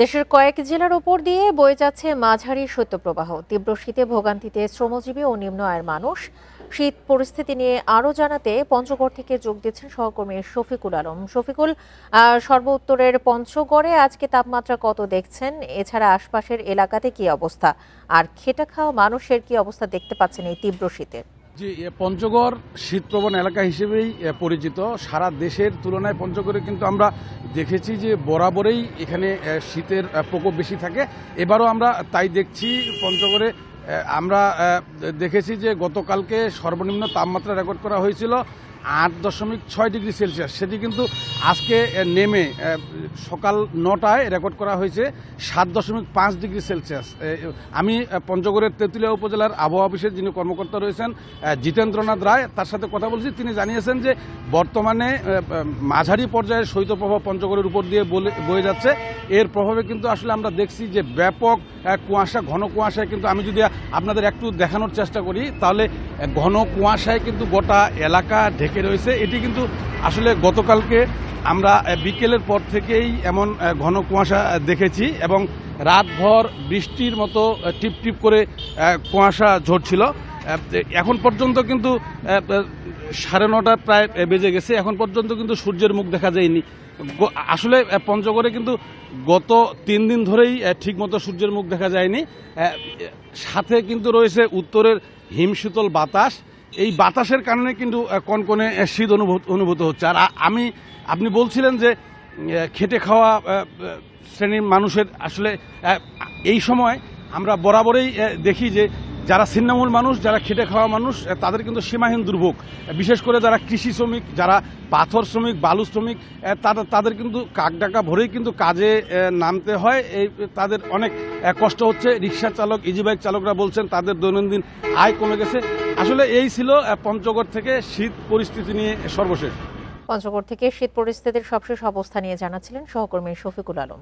দেশের কয়েক জেলার ওপর দিয়ে বয়ে যাচ্ছে মাঝারি শৈত্যপ্রবাহ। তীব্র শীতে ভোগান্তিতে শ্রমজীবী ও নিম্ন আয়ের মানুষ। শীত পরিস্থিতি নিয়ে আরও জানাতে পঞ্চগড় থেকে যোগ দিচ্ছেন সহকর্মী শফিকুল আলম। শফিকুল, সর্বোত্তরের পঞ্চগড়ে আজকে তাপমাত্রা কত দেখছেন? এছাড়া আশপাশের এলাকাতে কি অবস্থা, আর খেটে খাওয়া মানুষের কি অবস্থা দেখতে পাচ্ছেন এই তীব্র শীতে? জি, পঞ্চগড় শীতপ্রবণ এলাকা হিসেবেই পরিচিত। সারা দেশের তুলনায় পঞ্চগড়ে কিন্তু আমরা দেখেছি যে বরাবরই এখানে শীতের প্রকোপ বেশি থাকে। এবারও আমরা তাই দেখছি। পঞ্চগড়ে আমরা দেখেছি যে গতকালকে সর্বনিম্ন তাপমাত্রা রেকর্ড করা হয়েছিল 8.6 ডিগ্রি সেলসিয়াস। সেটি কিন্তু আজকে নেমে সকাল 9টায় রেকর্ড করা হয়েছে 7.5 ডিগ্রি সেলসিয়াস। আমি পঞ্চগড়ের তেঁতুলিয়া উপজেলার আবহাওয়া অফিসের যিনি কর্মকর্তা রয়েছেন জিতেন্দ্রনাথ রায়, তার সাথে কথা বলছি। তিনি জানিয়েছেন যে বর্তমানে মাঝারি পর্যায়ের শৈত্যপ্রবাহ পঞ্চগড়ের উপর দিয়ে বয়ে যাচ্ছে। এর প্রভাবে কিন্তু আসলে আমরা দেখছি যে ব্যাপক কুয়াশা, ঘন কুয়াশায় কিন্তু আমি যদি আপনাদের একটু দেখানোর চেষ্টা করি, তাহলে ঘন কুয়াশায় কিন্তু গোটা এলাকা ঢেকে রয়েছে। এটি কিন্তু আসলে গতকালকে আমরা বিকেলের পর থেকেই এমন ঘন কুয়াশা দেখেছি এবং রাতভর বৃষ্টির মতো টিপ টিপ করে কুয়াশা ঝরছিল। এখন পর্যন্ত কিন্তু 9:30 প্রায় বেজে গেছে, এখন পর্যন্ত কিন্তু সূর্যের মুখ দেখা যায়নি। আসলে পঞ্চগড়ে কিন্তু গত 3 দিন ধরেই ঠিকমতো সূর্যের মুখ দেখা যায়নি। সাথে কিন্তু রয়েছে উত্তরের হিমশীতল বাতাস। এই বাতাসের কারণে কিন্তু কনকনে শীত অনুভূত হচ্ছে। আর আপনি বলছিলেন যে খেটে খাওয়া শ্রেণীর মানুষের আসলে এই সময় আমরা বরাবরই দেখি যে যারা ছিন্নমূল মানুষ, যারা খেটে খাওয়া মানুষ, তাদের কিন্তু সীমাহীন দুর্ভোগ। বিশেষ করে যারা কৃষি শ্রমিক, যারা পাথর শ্রমিক, বালু শ্রমিক, তাদের কিন্তু কাকডাকা ভরেই কিন্তু কাজে নামতে হয়। তাদের অনেক কষ্ট হচ্ছে। রিক্সা চালক, ইজি বাইক চালকরা বলছেন তাদের দৈনন্দিন আয় কমে গেছে। আসলে এই ছিল পঞ্চগড় থেকে শীত পরিস্থিতি নিয়ে সর্বশেষ। পঞ্চগড় থেকে শীত পরিস্থিতির সবশেষ অবস্থা নিয়ে জানাচ্ছিলেন সহকর্মী শফিকুল আলম।